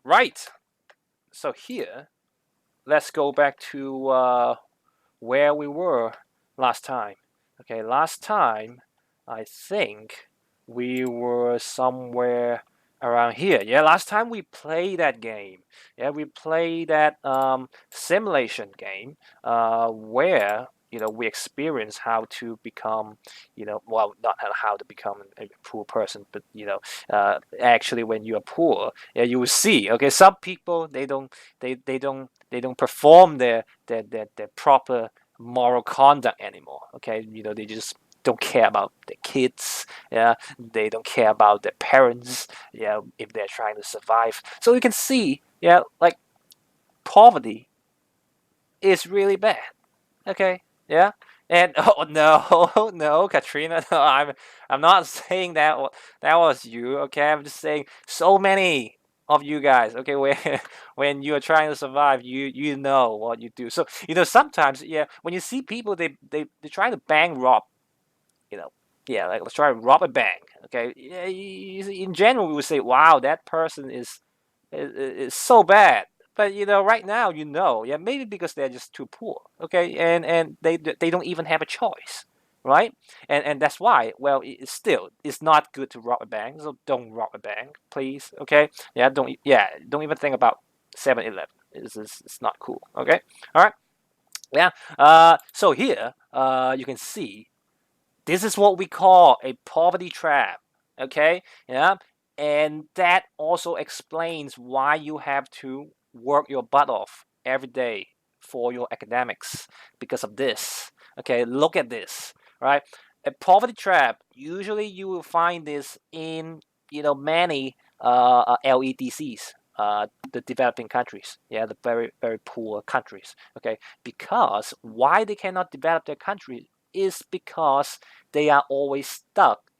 Right. So here, let's go back to where we were last time. Okay, last time I think we were somewhere around here. Yeah, last time we played that game. Yeah, we played that simulation game where we experience how to become well, not how to become a poor person, but actually when you are poor, yeah, you will see. Okay, some people they don't perform their proper moral conduct anymore. Okay, they just don't care about their kids. Yeah, they don't care about their parents. Yeah, if they're trying to survive. So you can see, yeah, like poverty is really bad. Okay, yeah. And oh no, no, Katrina, no, I'm not saying that was you. Okay, I'm just saying so many of you guys. Okay, where when you are trying to survive, you know what you do. So sometimes, yeah, when you see people, they try to bang rob. You know, yeah, like let's try to rob a bank. Okay, yeah, in general we would say, wow, that person is so bad. But right now, yeah, maybe because they're just too poor, okay, and they don't even have a choice, right? And that's why, well, it's not good to rob a bank, so don't rob a bank, please, okay? Don't even think about 7-Eleven. It's not cool, okay? All right, yeah. So here, you can see this is what we call a poverty trap. Okay, yeah, and that also explains why you have to work your butt off every day for your academics because of this. Okay, look at this, right? A poverty trap. Usually, you will find this in many LEDCs. The developing countries, yeah, the very very poor countries. Okay, because why they cannot develop their country is because they are always stuck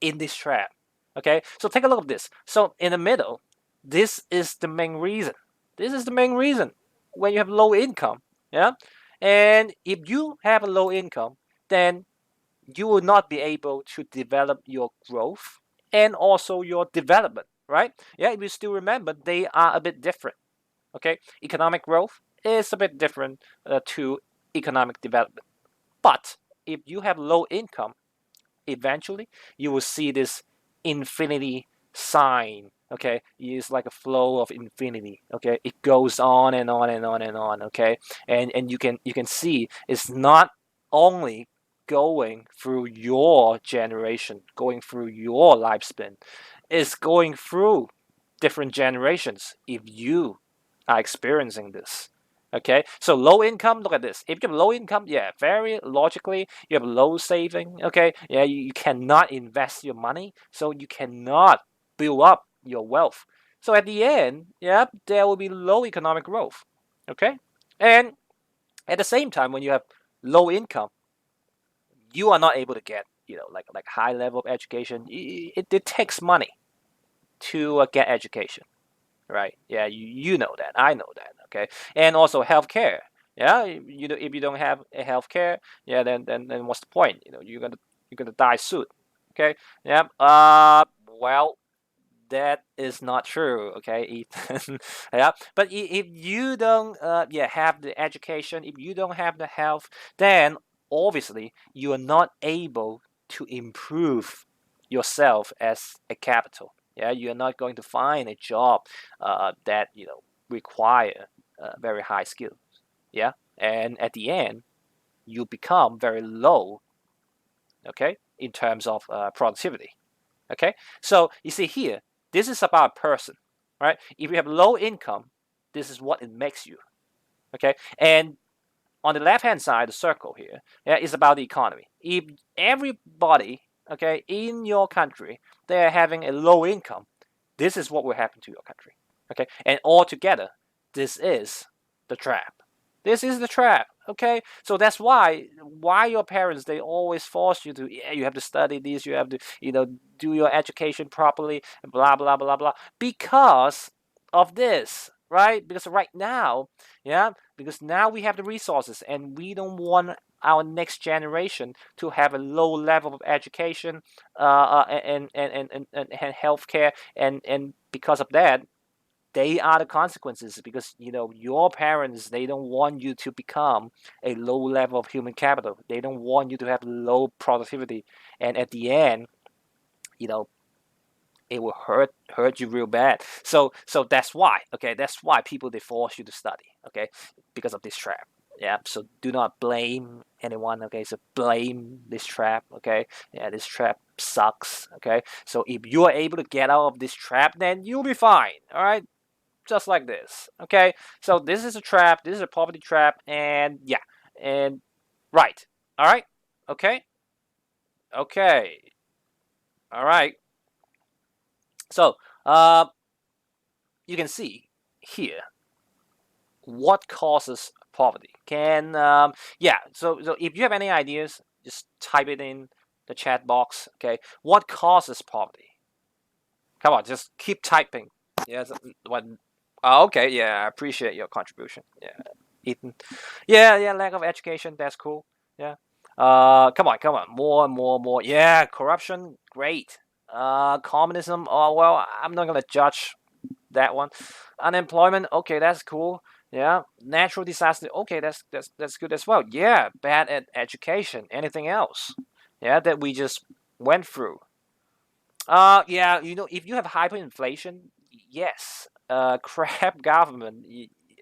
in this trap. Okay, so take a look at this. So in the middle, this is the main reason. This is the main reason when you have low income. Yeah, and if you have a low income, then you will not be able to develop your growth and also your development. Right? Yeah, if you still remember, they are a bit different. Okay, economic growth is a bit different to economic development. But if you have low income, eventually you will see this infinity sign. Okay, it's like a flow of infinity. Okay, it goes on and on and on and on. Okay, and you can see it's not only going through your generation, going through your lifespan, it's going through different generations if you are experiencing this. Okay, so low income, look at this. If you have low income, yeah, very logically, you have low saving. Okay, yeah, you cannot invest your money, so you cannot build up your wealth. So at the end, yeah, there will be low economic growth. Okay, and at the same time, when you have low income, you are not able to get like high level of education. It takes money to get education, right? Yeah, you know that. I know that. Okay, and also healthcare. Yeah, if you don't have a healthcare, yeah, then what's the point? You're gonna die soon. Okay. Yeah. Well, that is not true. Okay, Ethan. Yeah, but if you don't have the education, if you don't have the health, then obviously you are not able to improve yourself as a capital. Yeah, you're not going to find a job that require very high skills. Yeah, and at the end you become very low. Okay, in terms of productivity. Okay, so you see here, this is about a person, right? If you have low income, this is what it makes you. Okay, and on the left hand side, the circle here, yeah, is about the economy. If everybody, okay, in your country, they are having a low income, this is what will happen to your country. Okay, and altogether, this is the trap. This is the trap. Okay, so that's why your parents, they always force you to, yeah, you have to study this, you have to do your education properly, blah blah blah blah, because of this, right? Because right now, yeah, because now we have the resources and we don't want our next generation to have a low level of education and healthcare, and because of that they are the consequences, because your parents, they don't want you to become a low level of human capital. They don't want you to have low productivity, and at the end, it will hurt you real bad. So that's why, okay, that's why people, they force you to study, okay, because of this trap. Yeah, so do not blame anyone, okay, so blame this trap, okay. Yeah, this trap sucks, okay. So if you are able to get out of this trap, then you'll be fine, all right, just like this, okay. So this is a trap, this is a poverty trap, and yeah, and right, all right, okay, okay, all right. So you can see here what causes poverty. Yeah, so if you have any ideas, just type it in the chat box, okay. What causes poverty? Come on, just keep typing. Yes. What? Okay, yeah, I appreciate your contribution. Yeah, Ethan. Yeah, lack of education, that's cool. Yeah. Come on, more. Yeah, corruption, great. Communism, oh well, I'm not gonna judge that one. Unemployment, okay, that's cool. Yeah. Natural disaster, okay, that's good as well. Yeah. Bad at education. Anything else? Yeah, that we just went through. Yeah, if you have hyperinflation, yes. Crap government,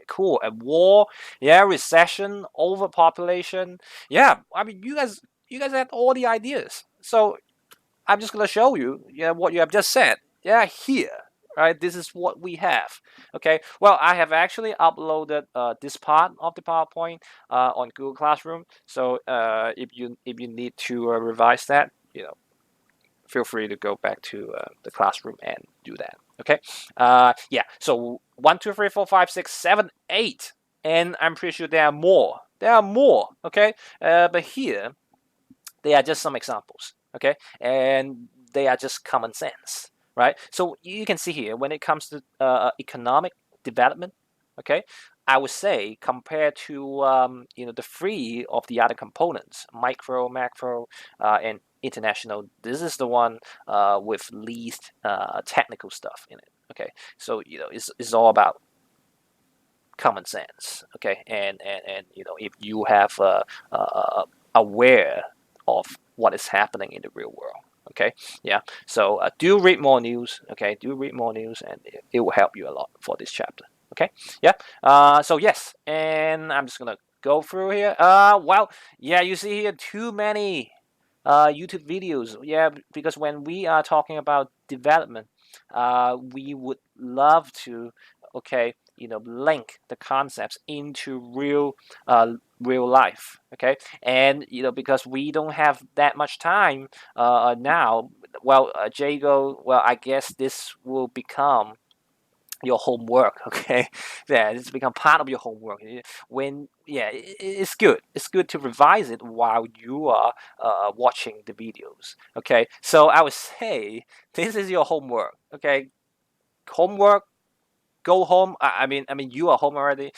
cool. A war, yeah. Recession, overpopulation, yeah. I mean, you guys had all the ideas. So I'm just gonna show you, yeah, what you have just said. Yeah, here, right? This is what we have. Okay. Well, I have actually uploaded this part of the PowerPoint on Google Classroom. So if you need to revise that, feel free to go back to the classroom and do that. Okay. Yeah. So 1, 2, 3, 4, 5, 6, 7, 8, and I'm pretty sure there are more. There are more. Okay. But here they are just some examples. Okay, and they are just common sense, right? So you can see here when it comes to economic development. Okay, I would say compared to the three of the other components, micro, macro, and international, this is the one with least technical stuff in it. Okay, so it's all about common sense. Okay, and if you have aware of what is happening in the real world. Okay, yeah. So do read more news. Okay, do read more news, and it will help you a lot for this chapter. Okay, yeah. So yes, and I'm just gonna go through here. Well, yeah, you see here too many YouTube videos. Yeah, because when we are talking about development, we would love to, okay, link the concepts into real life. Okay, and because we don't have that much time now. Well, Jago, well, I guess this will become your homework. Okay, yeah, it's become part of your homework. When yeah, it's good to revise it while you are watching the videos. Okay, so I would say this is your homework. Okay, homework, go home. I mean, you are home already.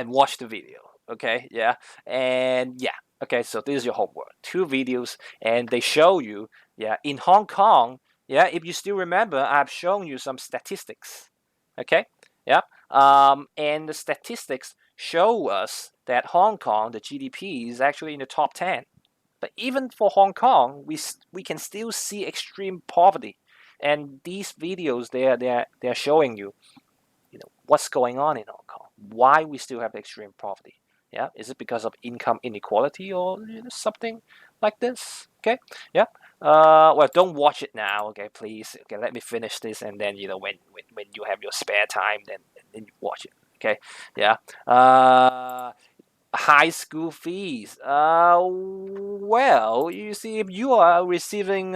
And watch the video. Okay, yeah, and yeah. Okay, so this is your homework. 2 videos, and they show you, yeah, in Hong Kong. Yeah, if you still remember, I've shown you some statistics. Okay, yeah, and the statistics show us that Hong Kong, the GDP is actually in the top 10. But even for Hong Kong, we can still see extreme poverty, and these videos they're showing you, what's going on in Hong Kong, why we still have extreme poverty. Yeah, is it because of income inequality or something like this? Okay, yeah. Well, don't watch it now. Okay, please. Okay, let me finish this, and then when you have your spare time, then you watch it. Okay, yeah. High school fees. Well, you see, if you are receiving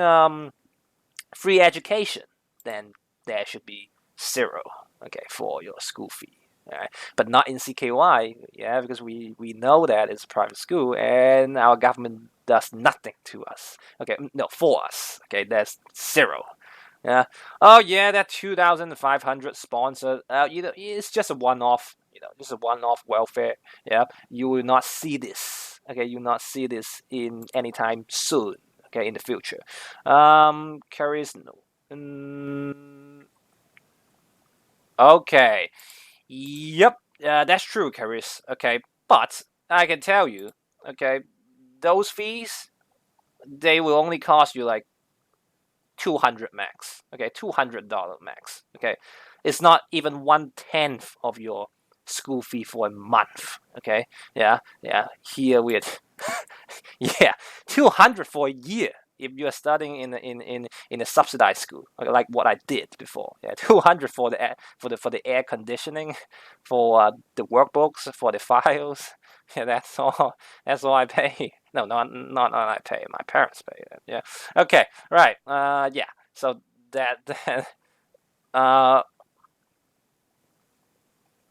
free education, then there should be 0, okay, for your school fee. All right, but not in CKY, yeah, because we know that it's a private school and our government does nothing to us. Okay, no, for us. Okay, that's 0. Yeah. Oh yeah, that 2,500 sponsored. It's just a one-off. Just a one-off welfare. Yeah, you will not see this. Okay, you will not see this in anytime soon. Okay, in the future. Carries no. Okay. Yep. That's true, Caris. Okay. But I can tell you, okay, those fees, they will only cost you like 200 max. Okay, $200 max. Okay, it's not even 1/10 of your school fee for a month. Okay, yeah. Here we yeah, 200 for a year if you are studying in a subsidized school, like what I did before. Yeah, 200 for the air conditioning, for the workbooks, for the files. Yeah, that's all I pay. No, not I pay. My parents pay that. Yeah. Okay. Right. Yeah. So that uh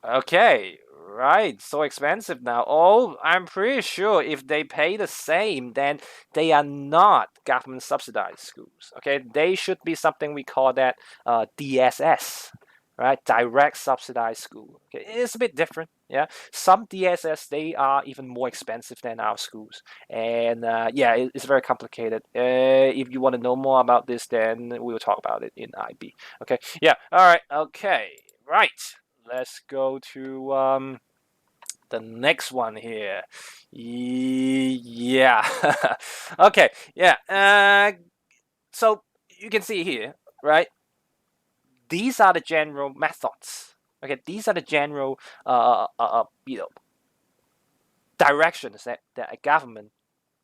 okay, right. So expensive now. Oh, I'm pretty sure if they pay the same, then they are not government subsidized schools. Okay, they should be something we call that DSS, right? Direct subsidized school. Okay, it's a bit different. Yeah, some DSS they are even more expensive than our schools, and yeah, it's very complicated. If you want to know more about this, then we will talk about it in IB. Okay, yeah, all right, okay, right. Let's go to the next one here. Yeah. Okay. Yeah. So you can see here, right? These are the general methods. Okay. These are the general, directions that a government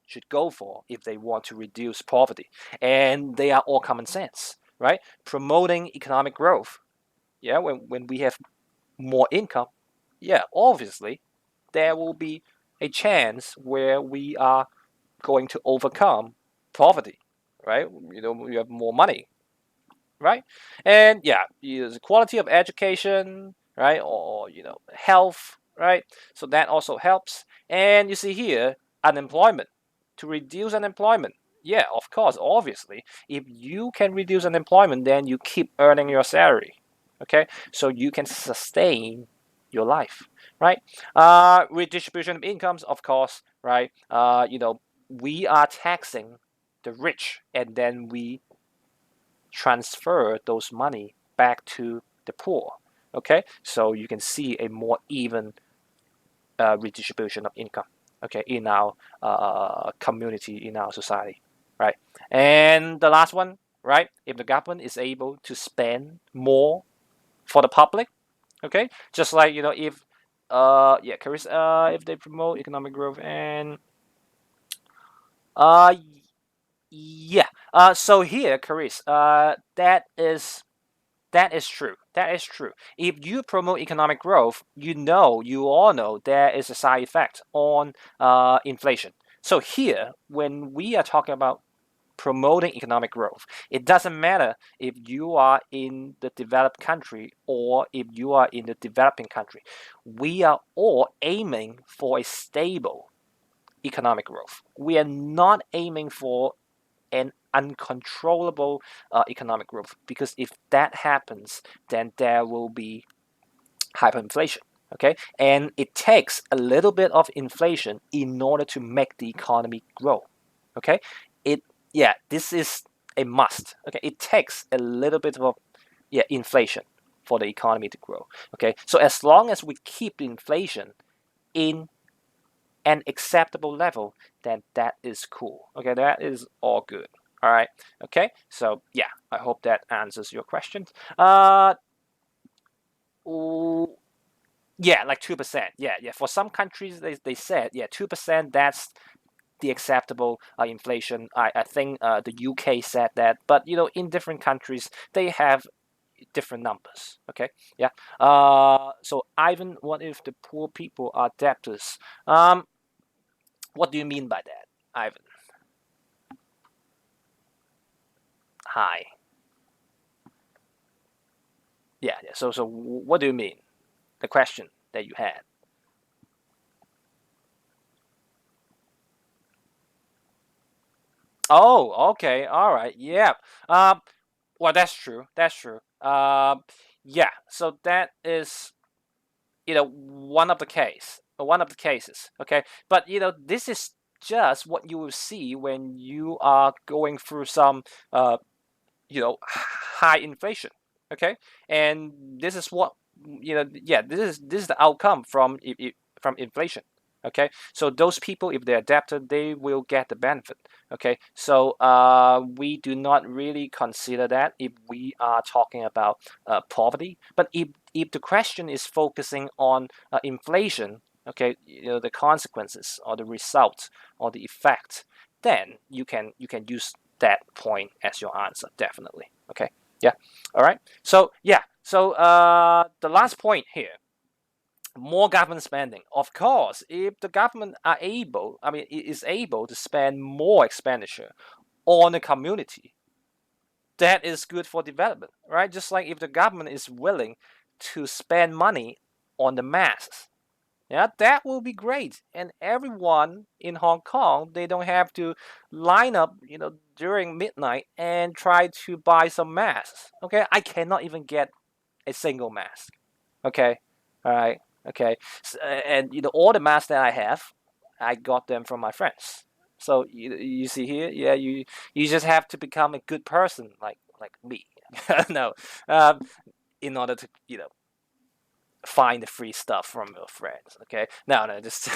should go for if they want to reduce poverty, and they are all common sense, right? Promoting economic growth. Yeah. When we have more income, yeah, obviously there will be a chance where we are going to overcome poverty, right? We have more money, right? And yeah, the quality of education, right? Or health, right? So that also helps. And you see here, unemployment, to reduce unemployment. Yeah, of course, obviously, if you can reduce unemployment, then you keep earning your salary. Okay, so you can sustain your life, right? Redistribution of incomes, of course, right? We are taxing the rich, and then we transfer those money back to the poor. Okay, so you can see a more even redistribution of income. Okay, in our community, in our society, right? And the last one, right? If the government is able to spend more for the public, okay, just like if yeah, Chris, if they promote economic growth and uh yeah, so here, Chris, that is true. That is true. If you promote economic growth, you all know there is a side effect on inflation. So here, when we are talking about promoting economic growth, it doesn't matter if you are in the developed country or if you are in the developing country. We are all aiming for a stable economic growth. We are not aiming for an uncontrollable economic growth, because if that happens, then there will be hyperinflation. Okay, and it takes a little bit of inflation in order to make the economy grow. Okay, it yeah, this is a must. Okay, it takes a little bit of inflation for the economy to grow. Okay, so as long as we keep the inflation in an acceptable level, then that is cool. Okay, that is all good. All right. Okay. So yeah, I hope that answers your questions. Yeah, like 2%. Yeah. For some countries, they said 2%. That's the acceptable inflation. I think the UK said that, but in different countries they have different numbers. Okay. Yeah. So Ivan, what if the poor people are debtors? What do you mean by that, Ivan? Hi. Yeah. So what do you mean? The question that you had. Oh, okay. All right. Yeah. Um. Well, that's true. That's true. Yeah. So that is one of the cases. Okay. But this is just what you will see when you are going through some high inflation. Okay, and this is what yeah, this is the outcome from inflation. Okay, so those people, if they adapted, they will get the benefit. Okay, so we do not really consider that if we are talking about poverty. But if the question is focusing on inflation, okay, the consequences or the result or the effect, then you can use that point as your answer, definitely. Okay, yeah, all right. So yeah, so the last point here, more government spending. Of course, if the government are able, I mean, is able to spend more expenditure on the community, that is good for development, right? Just like if the government is willing to spend money on the masses, yeah, that will be great. And everyone in Hong Kong, they don't have to line up, during midnight and try to buy some masks. Okay, I cannot even get a single mask. Okay, all right, okay, and all the masks that I have, I got them from my friends. So you see here, yeah, you just have to become a good person like me. No, um, in order to find the free stuff from your friends. Okay, no, just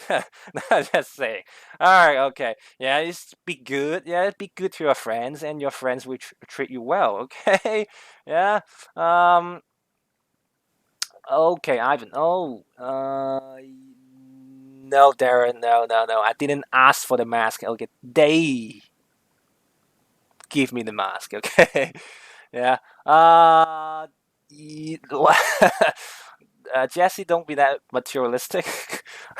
no, just saying. All right, okay, yeah, just be good. Yeah, be good to your friends, and your friends will treat you well. Okay, yeah. Okay, Ivan. Oh, no, Darren. No, no, no. I didn't ask for the mask. Okay, they give me the mask. Okay, yeah. Jesse, don't be that materialistic.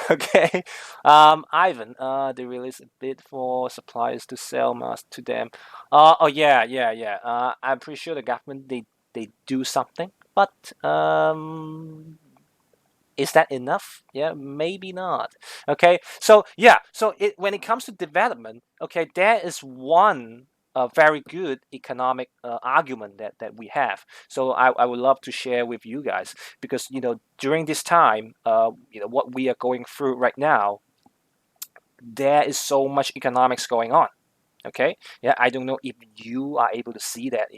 Okay. Ivan, they release a bid for suppliers to sell masks to them. Oh yeah, yeah, yeah. I'm pretty sure the government they do something, but is that enough? Yeah, maybe not. Okay, so yeah, so when it comes to development, okay, there is one very good economic argument that we have. So I would love to share with you guys because during this time, what we are going through right now, there is so much economics going on. Okay, yeah, I don't know if you are able to see that.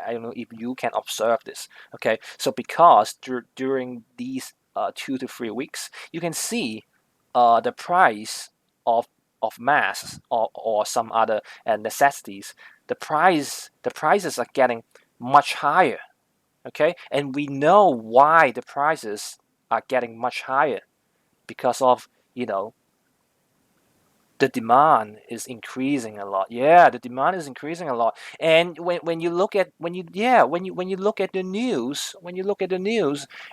I don't know if you can observe this. Okay, so because during these 2 to 3 weeks, you can see the price of masks or some other necessities. The prices are getting much higher. Okay, and we know why the prices are getting much higher because of the demand is increasing a lot. Yeah, the demand is increasing a lot. And when you look at when you look at the news,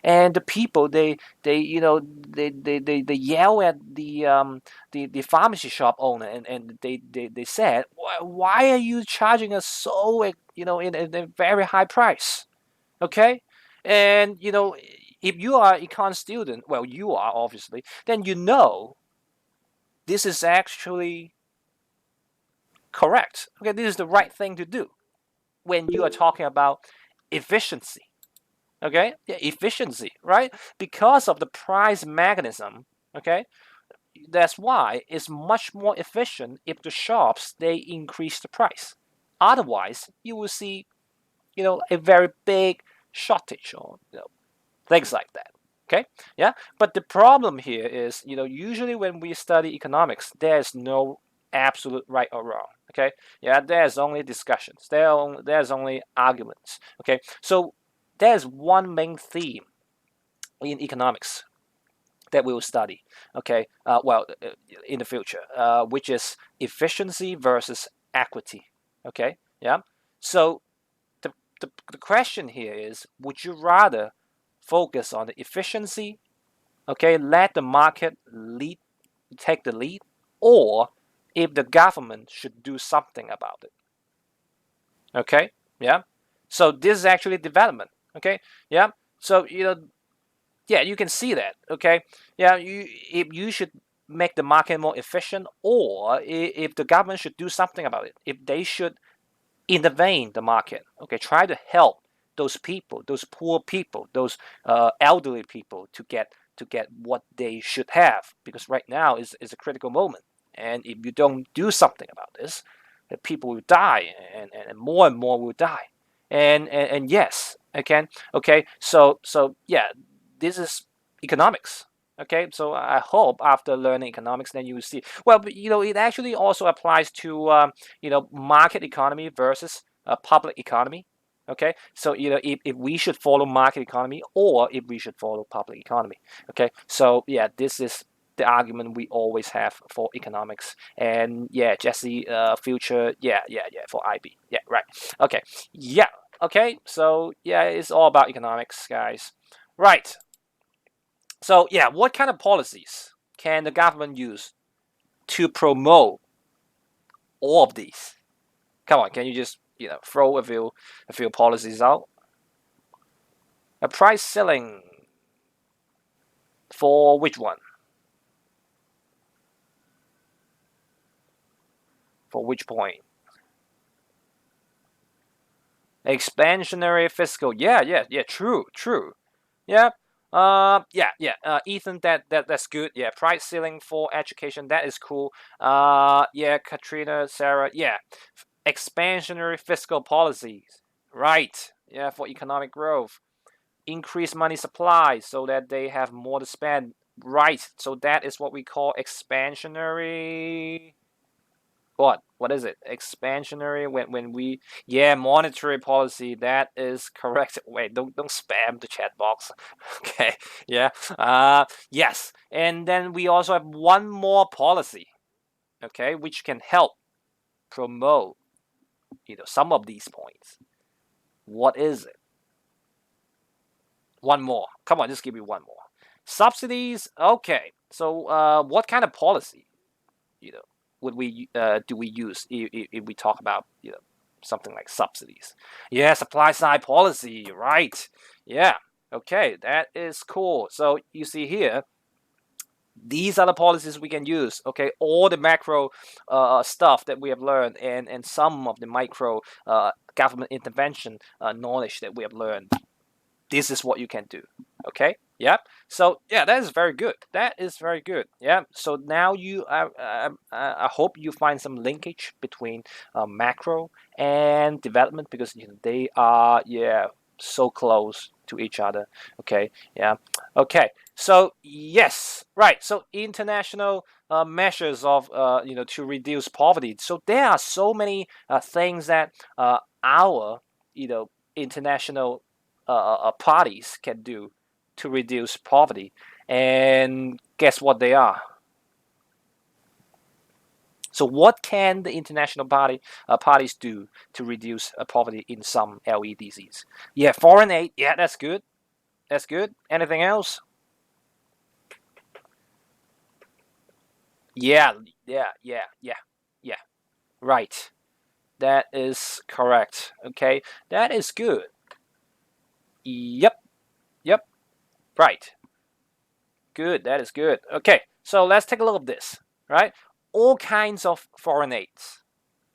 and the people they yell at the pharmacy shop owner, and they said, why are you charging us so in a very high price? Okay, and if you are an econ student, well, you are obviously, then this is actually correct. Okay, this is the right thing to do when you are talking about efficiency. Okay, yeah, efficiency, right? Because of the price mechanism. Okay, that's why it's much more efficient if the shops they increase the price. Otherwise, you will see, a very big shortage or things like that. Okay, yeah. But the problem here is, usually when we study economics, there's no absolute right or wrong. Okay, yeah. There's only discussions. There's only arguments. Okay, so there's one main theme in economics that we will study. Okay, in the future, which is efficiency versus equity. Okay, yeah. So the question here is, would you rather focus on the efficiency, okay, let the market take the lead, or if the government should do something about it? Okay, yeah. So this is actually development. Okay, yeah. So yeah, you can see that. Okay, yeah. If you should make the market more efficient, or if the government should do something about it, if they should intervene the market. Okay, try to help those people, those poor people, those elderly people to get what they should have, because right now is a critical moment. And if you don't do something about this, the people will die, and more will die. And yes, okay. So yeah, this is economics. Okay, so I hope after learning economics, then you will see. Well, but, it actually also applies to market economy versus public economy. Okay, so if we should follow market economy or if we should follow public economy. Okay, so yeah, this is the argument we always have for economics. And yeah, Jesse, future, yeah, for IB. Yeah, right. Okay, yeah, okay. So yeah, it's all about economics, guys. Right. So yeah, what kind of policies can the government use to promote all of these? Come on, can you just throw a few policies out? A price ceiling for which one? For which point? Expansionary fiscal. Yeah. True. Yeah. Yeah. Ethan, that's good. Yeah. Price ceiling for education. That is cool. Yeah. Katrina, Sarah. Yeah. Expansionary fiscal policies. Right. Yeah. For economic growth. Increase money supply so that they have more to spend. Right. So that is what we call expansionary. What is it? Expansionary when we yeah, monetary policy. That is correct. Wait, don't spam the chat box. Okay. Yeah. Yes. And then we also have one more policy, okay, which can help promote some of these points. What is it? One more. Come on, just give me one more. Subsidies. Okay. So what kind of policy you know would we do we use if we talk about something like subsidies? Yeah, supply side policy, right? Yeah. Okay, that is cool. So you see here, these are the policies we can use. Okay, all the macro stuff that we have learned, and some of the micro government intervention knowledge that we have learned. This is what you can do. Okay. Yeah. So yeah, that is very good. That is very good. Yeah. So now I hope you find some linkage between macro and development, because they are so close to each other. Okay. Yeah. Okay. So yes, right. So international measures of to reduce poverty. So there are so many things that our international parties can do to reduce poverty. And guess what they are? So what can the international parties do to reduce poverty in some LEDCs? Yeah, foreign aid. Yeah, that's good. That's good. Anything else? Yeah. Right. That is correct. Okay, that is good. Yep. Yep. Right. Good. That is good. Okay, so let's take a look at this. Right, all kinds of foreign aids.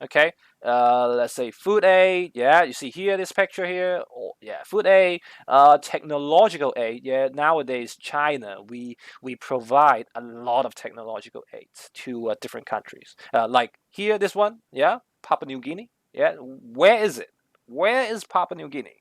Okay, let's say food aid. Yeah, you see here this picture here. Oh, yeah, food aid. Technological aid. Yeah, nowadays China, we provide a lot of technological aids to different countries. Like here, this one. Yeah, Papua New Guinea. Yeah, where is it? Where is Papua New Guinea?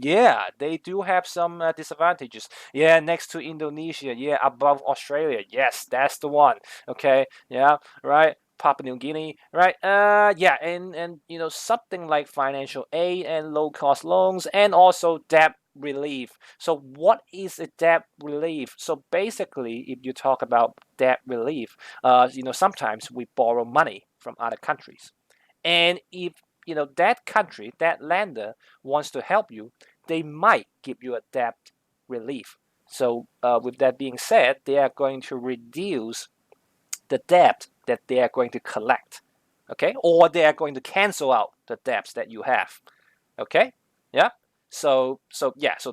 Yeah, they do have some disadvantages. Yeah, next to Indonesia. Yeah, above Australia. Yes, that's the one. Okay. Yeah. Right. Papua New Guinea. Right. Yeah, and something like financial aid and low cost loans, and also debt relief. So what is a debt relief? So basically, if you talk about debt relief, sometimes we borrow money from other countries, and if that country, that lender wants to help you, they might give you a debt relief. So with that being said, they are going to reduce the debt that they are going to collect, okay, or they are going to cancel out the debts that you have. Okay. Yeah. So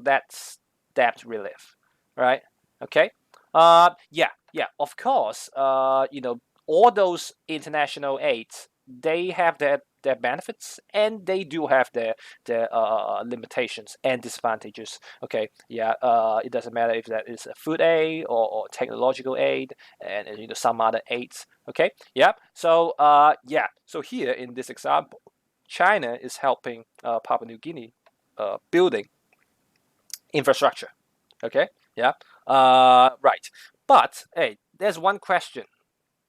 that's debt relief, right? Okay. Yeah, of course, all those international aids, they have their benefits, and they do have their limitations and disadvantages. Okay, yeah, it doesn't matter if that is a food aid or technological aid, and some other aids. Okay, yeah. So yeah, so here in this example, China is helping Papua New Guinea building infrastructure. Okay, yeah, right. But hey, there's one question.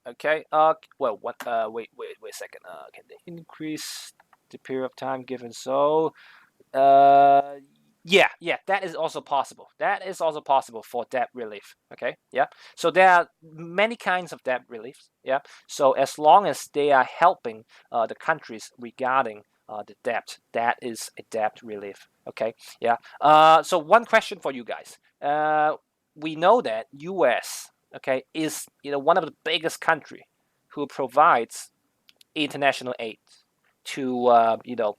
Okay. Well, what? Wait a second. Can they increase the period of time given? So, uh, yeah, that is also possible. That is also possible for debt relief. Okay. Yeah. So there are many kinds of debt reliefs. Yeah. So as long as they are helping the countries regarding the debt, that is a debt relief. Okay. Yeah. So one question for you guys. We know that U.S. okay is one of the biggest country who provides international aid to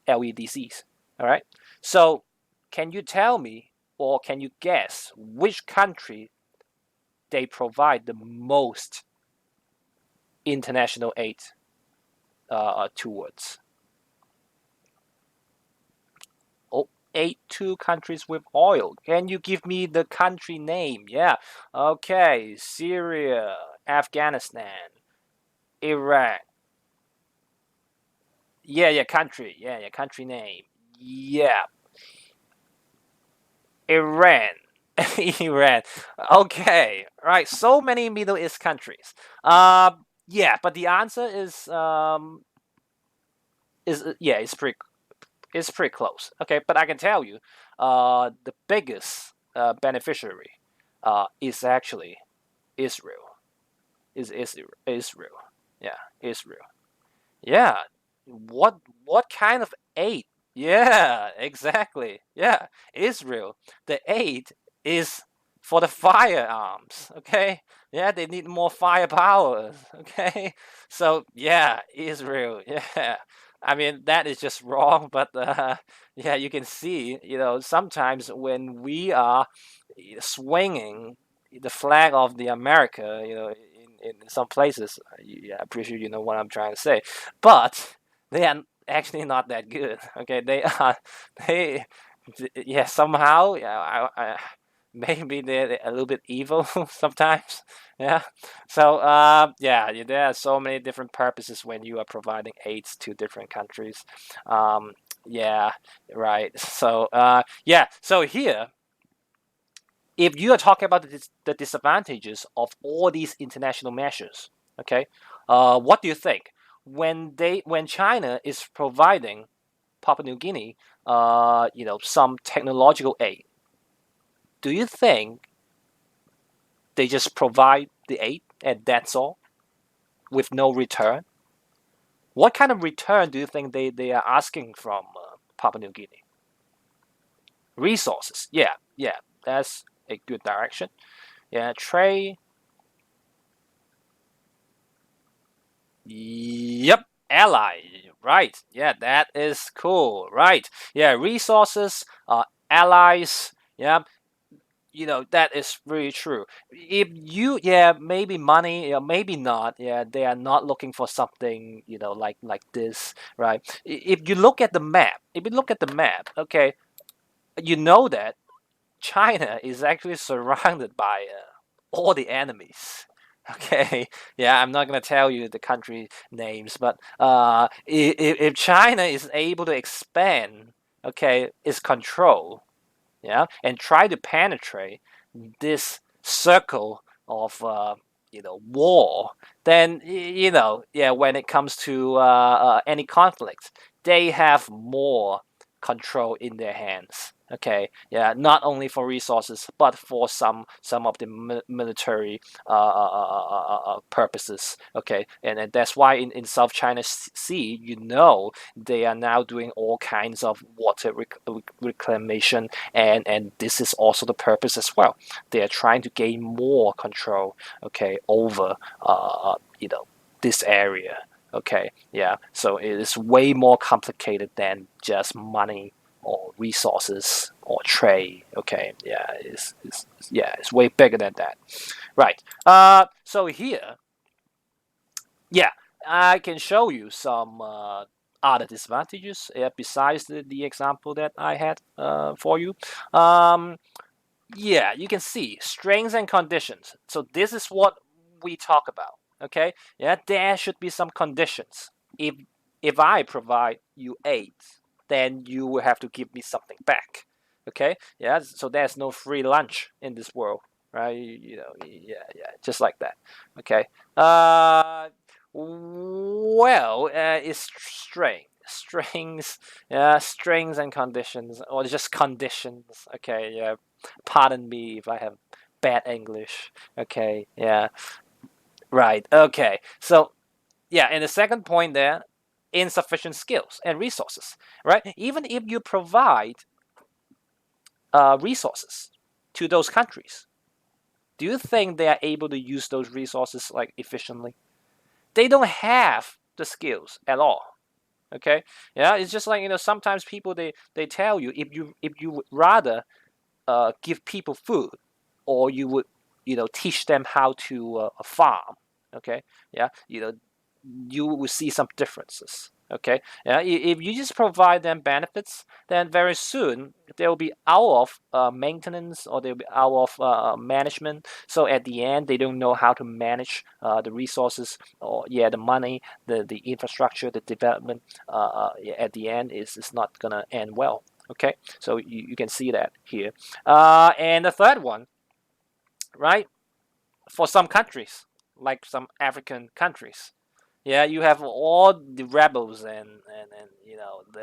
LEDCs. All right. So can you tell me or can you guess which country they provide the most international aid towards? Oh, eight two countries with oil. Can you give me the country name? Yeah. Okay. Syria, Afghanistan, Iraq. Yeah, country. Yeah, country name. Yeah, Iran. Iran. Okay, right. So many Middle East countries. Yeah, but the answer is yeah, it's pretty close. Okay, but I can tell you, the biggest beneficiary, is actually Israel. Is Israel? Yeah, Israel. Yeah. What kind of aid? Yeah, exactly. Yeah, Israel. The aid is for the firearms. Okay. Yeah, they need more firepower. Okay. So yeah, Israel. Yeah. I mean that is just wrong, but yeah, you can see. Sometimes when we are swinging the flag of the America, in some places, yeah, I'm pretty sure you know what I'm trying to say, but they are actually not that good. Okay, they yeah, somehow, yeah, maybe they're a little bit evil sometimes. Yeah, so yeah, there are so many different purposes when you are providing aids to different countries. um, yeah, right. So yeah, so here, if you are talking about the disadvantages of all these international measures, okay, what do you think when China is providing Papua New Guinea, some technological aid? Do you think they just provide the aid and that's all with no return? What kind of return do you think they are asking from Papua New Guinea? Resources. Yeah, that's a good direction. Yeah, trade. Yep, ally. Right. Yeah, that is cool. Right. Yeah, resources, allies. Yeah, that is really true. If you, yeah, maybe money, maybe not. Yeah, they are not looking for something, like this, right? If you look at the map, okay, you know that China is actually surrounded by all the enemies. Okay, yeah, I'm not gonna tell you the country names, but if China is able to expand, okay, its control, yeah, and try to penetrate this circle of war, then yeah, when it comes to any conflict, they have more control in their hands. Okay, yeah, not only for resources but for some of the military purposes. Okay, and that's why in South China Sea, they are now doing all kinds of water reclamation, and this is also the purpose as well. They are trying to gain more control, okay, over this area. Okay, yeah, so it is way more complicated than just money or resources or trade. Okay, yeah, it's way bigger than that. Right. So here, yeah, I can show you some are the disadvantages besides the example that I had for you. Yeah, you can see strengths and conditions. So this is what we talk about. Okay, yeah, there should be some conditions. If if I provide you aid, then you will have to give me something back. Okay, yeah. So there's no free lunch in this world, right? Yeah, just like that. Okay. Well, it's strings, yeah, strings and conditions, or just conditions. Okay, yeah. Pardon me if I have bad English. Okay, yeah, right. Okay, so yeah, and the second point there, insufficient skills and resources, right? Even if you provide resources to those countries, do you think they are able to use those resources like efficiently? They don't have the skills at all. Okay, yeah, it's just like sometimes people they tell you if you would rather give people food, or you would teach them how to farm. Okay, yeah, you will see some differences. Okay, yeah, if you just provide them benefits, then very soon they will be out of maintenance, or they'll be out of management. So at the end, they don't know how to manage the resources, or yeah, the money, the infrastructure, the development. Yeah, at the end, is not gonna end well. Okay, so you can see that here. And the third one, right? For some countries, like some African countries, yeah, you have all the rebels and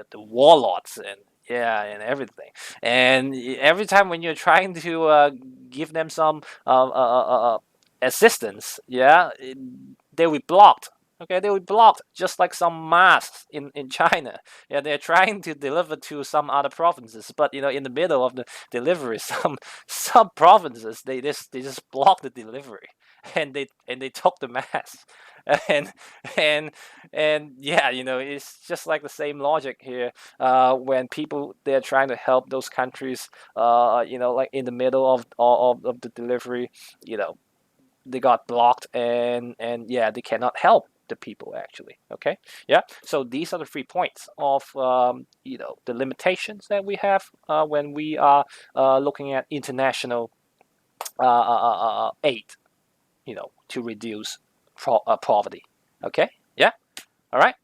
the warlords, and yeah, and everything. And every time when you're trying to give them some assistance, yeah, they will be blocked. Okay, they will be blocked, just like some masks in China. Yeah, they're trying to deliver to some other provinces, but in the middle of the delivery, some provinces they just block the delivery, and they took the mask. and and yeah, it's just like the same logic here. When people they're trying to help those countries, like in the middle of the delivery, you know they got blocked, and yeah, they cannot help the people actually. Okay, yeah, so these are the 3 points of the limitations that we have when we are looking at international aid, to reduce poverty. Okay, yeah, all right.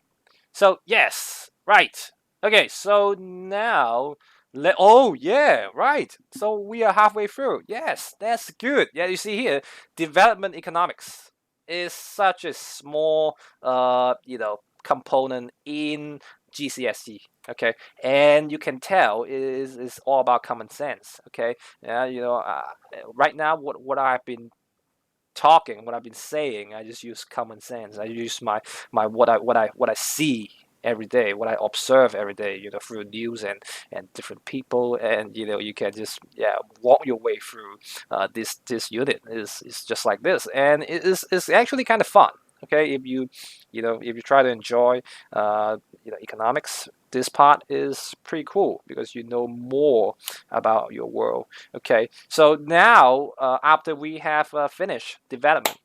So yes, right. Okay, so now oh yeah, right. So we are halfway through. Yes, that's good. Yeah, you see here, development economics is such a small component in GCSE. Okay, and you can tell is all about common sense. Okay, yeah, right now what I've been talking, what I've been saying, I just use common sense. I use my what I see every day, what I observe every day, through news and different people, and you can just walk your way through this unit is just like this, and it's actually kind of fun. Okay, if you try to enjoy economics, this part is pretty cool because you know more about your world. Okay, so now after we have finished development,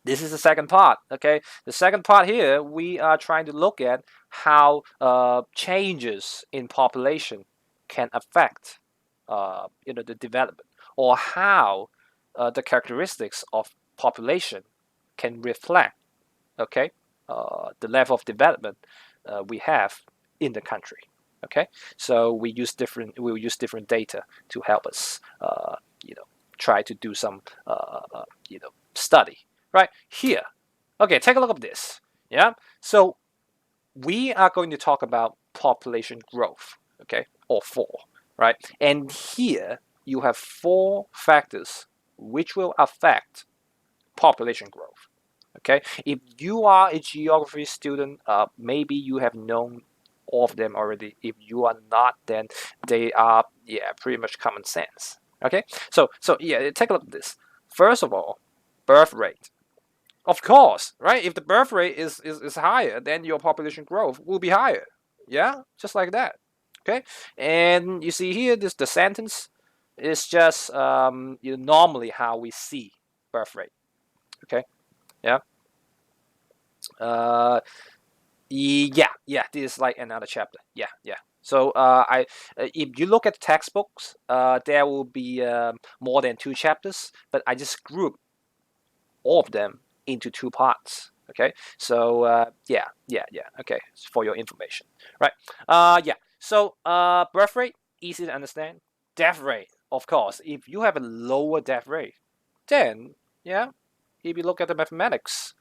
this is the second part. Okay, the second part here we are trying to look at how changes in population can affect the development, or how the characteristics of population can reflect, okay, the level of development we have in the country. Okay, so we'll use different data to help us, try to do some, study right here. Okay, take a look at this. Yeah, so we are going to talk about population growth. Okay, or four, right? And here you have 4 factors which will affect population growth. Okay, if you are a geography student, maybe you have known all of them already. If you are not, then they are pretty much common sense. Okay, so yeah, take a look at this. First of all, birth rate. Of course, right? If the birth rate is higher, then your population growth will be higher. Yeah, just like that. Okay, and you see here, the sentence is just normally how we see birth rate. Okay, yeah. Uh, Yeah. This is like another chapter. Yeah. So if you look at textbooks, there will be more than 2 chapters, but I just group all of them into 2 parts. Okay, so yeah. Okay, for your information, right? Yeah. So birth rate, easy to understand. Death rate, of course. If you have a lower death rate, then yeah, if you look at the mathematics,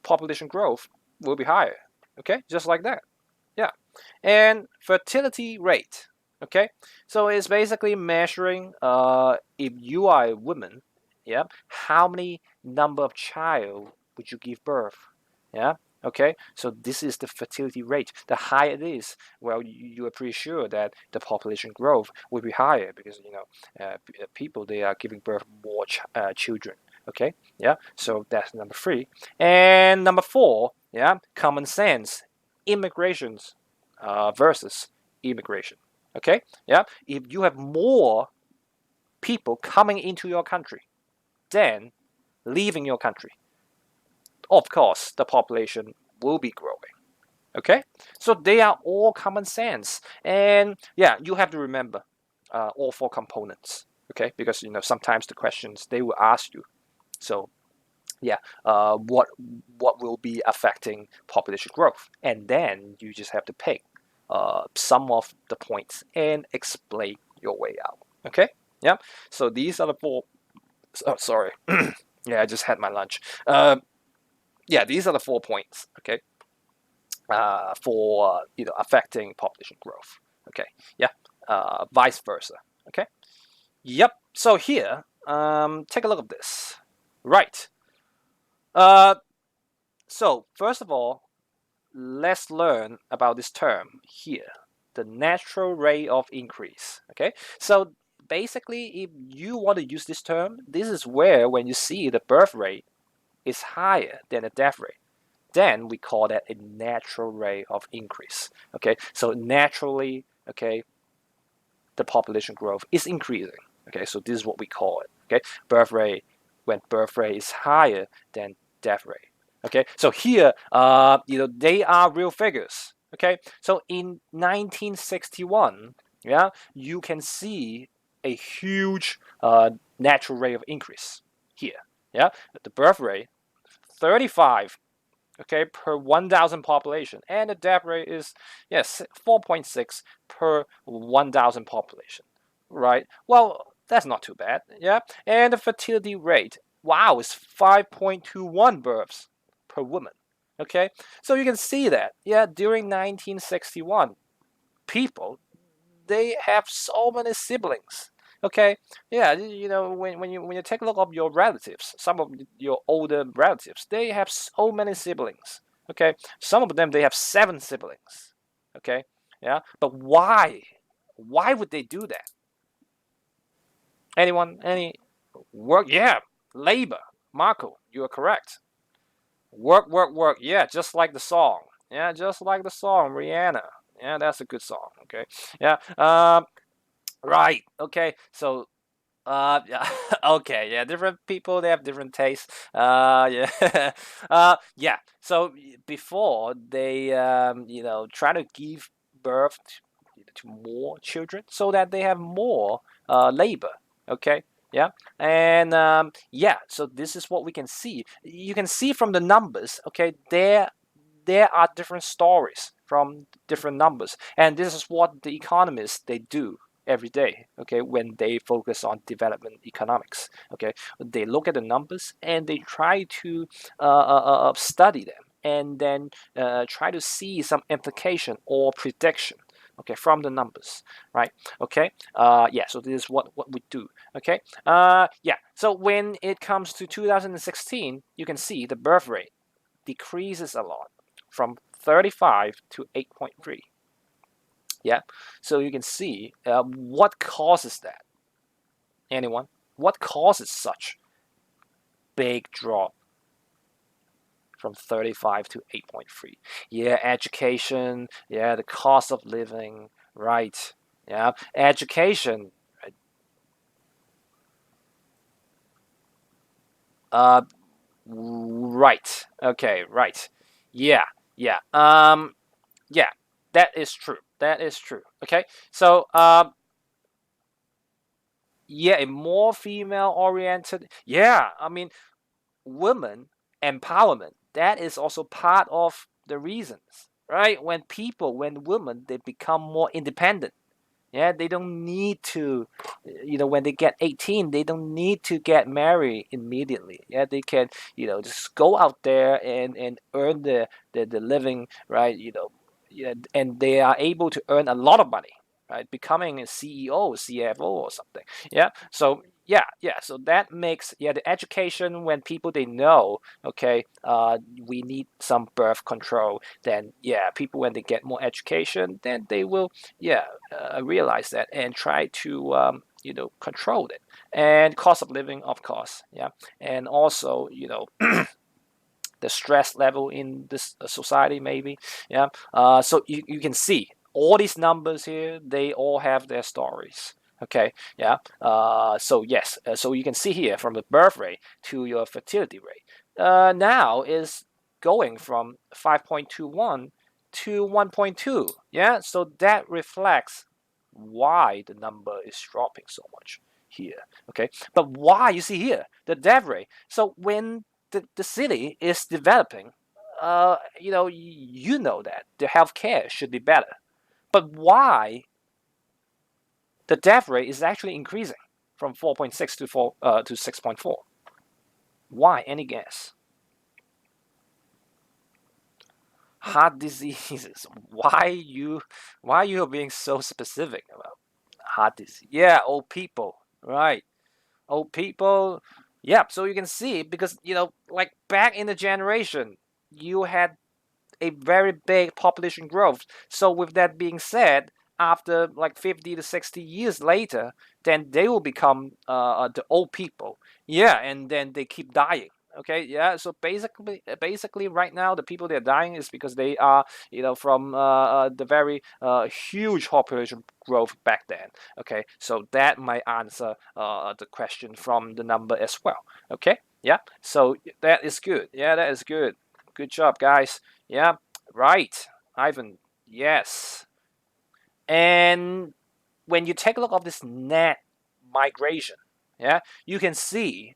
population growth will be higher. Okay, just like that. Yeah. And fertility rate. Okay, so it's basically measuring if you are a woman, yeah, how many number of child would you give birth? Yeah. Okay, so this is the fertility rate. The higher it is, well, you are pretty sure that the population growth will be higher because people they are giving birth more children. Okay, yeah. So that's number 3, and number 4, yeah, common sense, immigrations versus immigration. Okay, yeah. If you have more people coming into your country than leaving your country, of course the population will be growing. Okay, so they are all common sense, and yeah, you have to remember all 4 components. Okay, because sometimes the questions they will ask you. So yeah, what will be affecting population growth, and then you just have to pick some of the points and explain your way out. Okay, yeah. So these are the 4. Oh, sorry. Yeah, I just had my lunch. Yeah, these are the 4 points. Okay, for affecting population growth. Okay, yeah. Vice versa. Okay. Yep. So here, take a look at this. Right. Uh, so first of all, let's learn about this term here, the natural rate of increase. Okay, so basically, if you want to use this term, this is where when you see the birth rate is higher than the death rate, then we call that a natural rate of increase. Okay, so naturally, okay, the population growth is increasing. Okay, so this is what we call it. Okay, birth rate, when birth rate is higher than death rate. Okay, so here, they are real figures. Okay, so in 1961, yeah, you can see a huge natural rate of increase here. Yeah, the birth rate 35, okay, per 1,000 population, and the death rate is, yes, 4.6 per 1,000 population, right? Well, that's not too bad, yeah. And the fertility rate, wow, is 5.21 births per woman. Okay, so you can see that, yeah, during 1961, people they have so many siblings. Okay, yeah, when you take a look of your relatives, some of your older relatives, they have so many siblings. Okay, some of them they have 7 siblings. Okay, yeah, but why? Why would they do that? Anyone? Any work? Yeah, labor. Marco, you are correct. Work, work, work. Yeah, just like the song. Yeah, just like the song, Rihanna. Yeah, that's a good song. Okay, yeah. Right. Okay. So, yeah. Okay. Yeah. Different people they have different tastes. Yeah. Yeah. So before they try to give birth to more children so that they have more labor. Okay. Yeah. And yeah. So this is what we can see. You can see from the numbers. Okay. There are different stories from different numbers, and this is what the economists they do every day. Okay, when they focus on development economics. Okay, they look at the numbers and they try to study them, and then try to see some implication or prediction. Okay, from the numbers, right? Okay, yeah. So this is what we do. Okay, yeah. So when it comes to 2016, you can see the birth rate decreases a lot from 35 to 8.3. Yeah, so you can see what causes that. Anyone? What causes such big drop from 35 to 8.3? Yeah, education. Yeah, the cost of living. Right. Yeah, education. Uh, right. Okay. Right. Yeah. Yeah. Yeah. That is true. That is true. Okay. So yeah, a more female oriented. Yeah. I mean, women empowerment. That is also part of the reasons, right? When women, they become more independent. Yeah, they don't need to, when they get 18, they don't need to get married immediately. Yeah, they can, just go out there and earn the living, right? Yeah, and they are able to earn a lot of money, right? Becoming a CEO, CFO, or something. Yeah, so yeah, so that makes, the education, when people they know, okay, we need some birth control, then yeah, people, when they get more education, then they will, yeah, realize that and try to, control it. And cost of living, of course, yeah, and also, the stress level in this society, maybe, yeah. So you can see all these numbers here, they all have their stories. Okay, yeah. So yes, so you can see here, from the birth rate to your fertility rate, now is going from 5.21 to 1.2. Yeah, so that reflects why the number is dropping so much here. Okay, but why, you see here, the death rate. So when the city is developing, you know that the healthcare should be better. But why the death rate is actually increasing from 4.6 to 4 to 6.4? Why? Any guess? Heart diseases. Why you are being so specific about heart disease? Yeah, old people, right? Old people. Yeah, so you can see, because like back in the generation, you had a very big population growth. So with that being said, after like 50 to 60 years later, then they will become the old people. Yeah, and then they keep dying. Okay, yeah. So basically, right now, the people that are dying is because they are, from the very huge population growth back then. Okay, so that might answer the question from the number as well. Okay, yeah. So that is good. Yeah, that is good. Good job, guys. Yeah, right, Ivan. Yes. And when you take a look at this net migration, yeah, you can see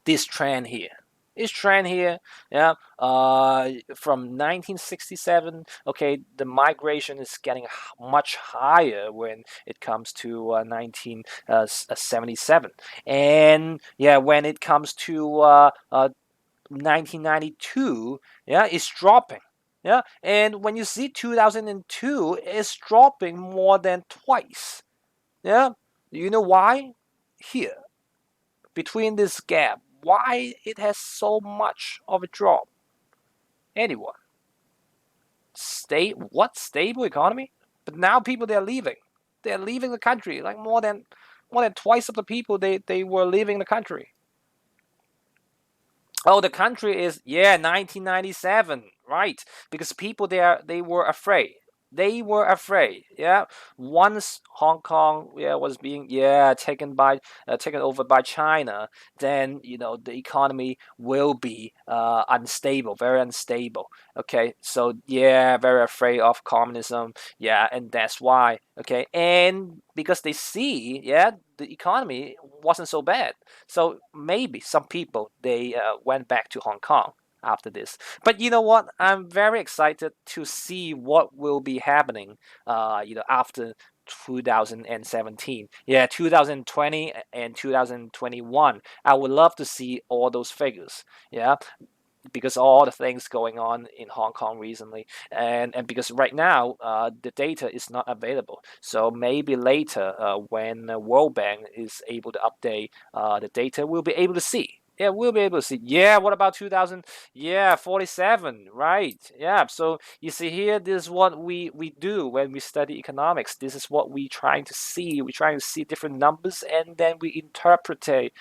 this trend here. This trend here, yeah, from 1967, okay, the migration is getting much higher when it comes to 1977, and yeah, when it comes to 1992, yeah, it's dropping. Yeah, and when you see 2002, it's dropping more than twice. Yeah, you know why? Here, between this gap, why it has so much of a drop? Anyone? Stable economy? But now people, they're leaving. They're leaving the country. Like more than twice of the people, they were leaving the country. Oh, the country is, yeah, 1997, right? Because people there, they were afraid. They were afraid. Yeah. Once Hong Kong, yeah, was being, yeah, taken over by China, then the economy will be unstable, very unstable. Okay. So yeah, very afraid of communism. Yeah, and that's why. Okay, and because they see, yeah, the economy wasn't so bad, so maybe some people, they went back to Hong Kong after this. But you know what? I'm very excited to see what will be happening. After 2017, yeah, 2020 and 2021. I would love to see all those figures. Yeah, because all the things going on in Hong Kong recently, and because right now the data is not available. So maybe later, when World Bank is able to update the data, we'll be able to see. Yeah, we'll be able to see. Yeah, what about 2000? Yeah, 47, right? Yeah. So you see here, this is what we do when we study economics. This is what we trying to see. We're trying to see different numbers, and then we interpret the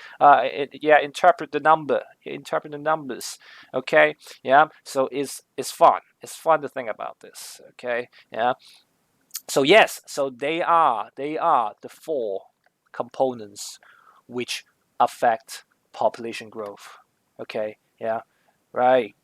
number, interpret the numbers. Okay, yeah. So it's fun. It's fun to think about this. Okay, yeah. So yes, so they are the four components which affect population growth. Okay, yeah, right.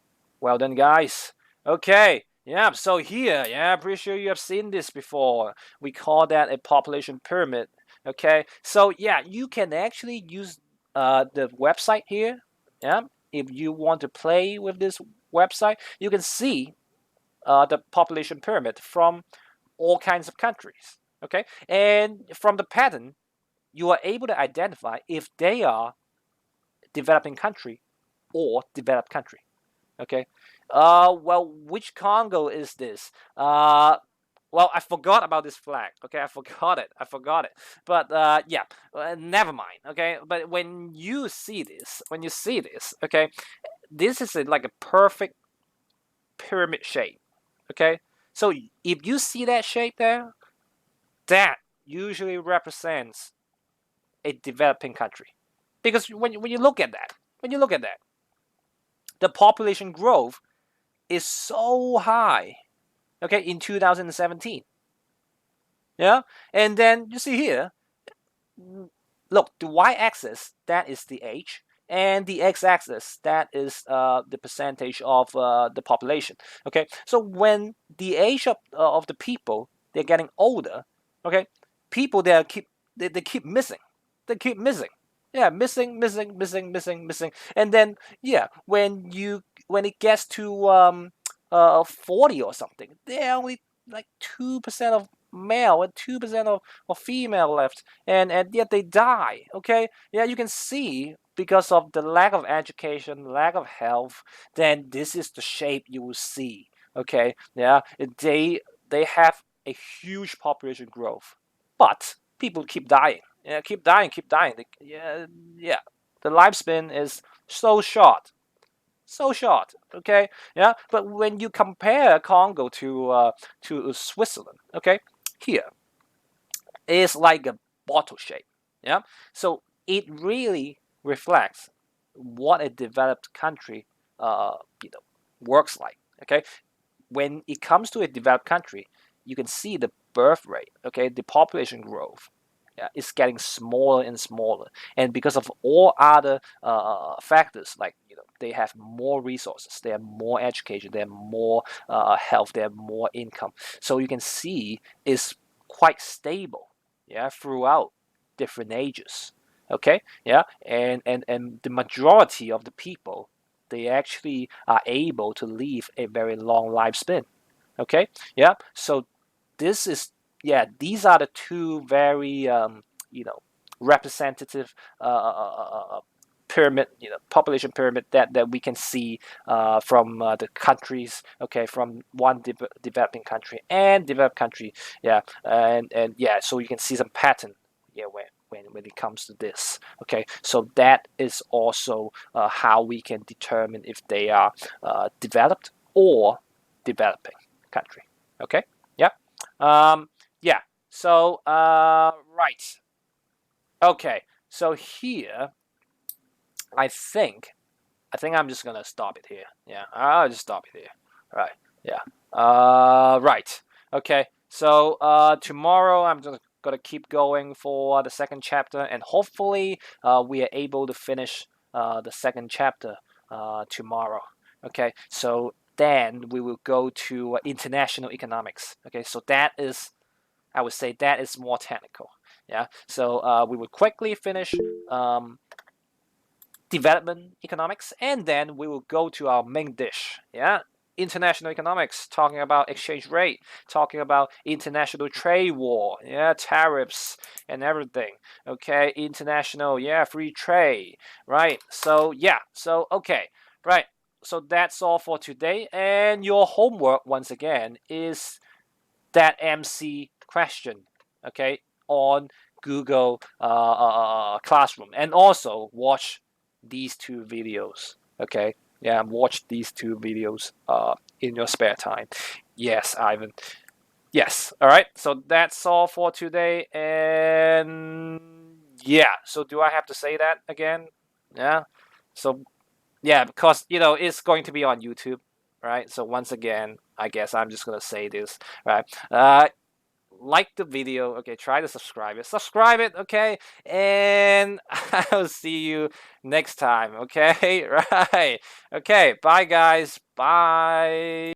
Well done, guys. Okay, yeah, so here, yeah, pretty sure you have seen this before. We call that a population pyramid. Okay, so yeah, you can actually use the website here. Yeah, if you want to play with this website, you can see the population pyramid from all kinds of countries. Okay, and from the pattern, you are able to identify if they are developing country or developed country. Okay. Well, which Congo is this? Well, I forgot about this flag. Okay, I forgot it. I forgot it. But yeah, never mind. Okay, but when you see this, okay, this is like a perfect pyramid shape. Okay, so if you see that shape there, that usually represents a developing country, because when you look at that, when you look at that, the population growth is so high. Okay, in 2017. Yeah, and then you see here, look, the y-axis, that is the age, and the x-axis, that is the percentage of the population. Okay, so when the age of the people, they're getting older. Okay, people they keep missing, they keep missing. Yeah, missing, and then yeah, when it gets to 40 or something, they're only like 2% of male and 2% of female left, and yet they die. Okay, yeah, you can see, because of the lack of education, lack of health, then this is the shape you will see. Okay, yeah, they have a huge population growth, but people keep dying. Yeah, keep dying. Yeah, yeah, the lifespan is so short, so short. Okay, yeah, but when you compare Congo to Switzerland, okay, here is like a bottle shape. Yeah, so it really reflects what a developed country, uh, you know, works like. Okay, when it comes to a developed country, you can see the birth rate. Okay, the population growth. Yeah, it's getting smaller and smaller, and because of all other factors, like they have more resources, they have more education, they have more health, they have more income. So you can see it's quite stable, yeah, throughout different ages. Okay, yeah, and the majority of the people, they actually are able to live a very long lifespan. Okay, yeah, so this is yeah, these are the two very you know representative pyramid, population pyramid that we can see from the countries. Okay, from one developing country and developed country. Yeah, and yeah, so you can see some pattern. Yeah, when it comes to this. Okay, so that is also how we can determine if they are developed or developing country. Okay, yeah. Um, yeah. So, right. Okay. So here, I think, I think I'm just gonna stop it here. Yeah, I'll just stop it here. Right. Yeah. Right. Okay. So, tomorrow I'm just gonna keep going for the second chapter, and hopefully, we are able to finish the second chapter tomorrow. Okay. So then we will go to international economics. Okay. So that is, I would say, that is more technical. Yeah. So we will quickly finish development economics, and then we will go to our main dish. Yeah. International economics, talking about exchange rate, talking about international trade war, yeah, tariffs and everything. Okay, international, yeah, free trade, right? So yeah, so okay, right. So that's all for today, and your homework once again is that MC question, okay, on Google Classroom, and also watch these two videos, okay. Yeah, watch these two videos in your spare time. Yes, Ivan. Yes. All right. So that's all for today, and yeah. So do I have to say that again? Yeah. So yeah, because it's going to be on YouTube, right? So once again, I guess I'm just gonna say this, right? Like the video, okay, try to subscribe it, okay, and I'll see you next time, okay. Right, okay, bye guys, bye.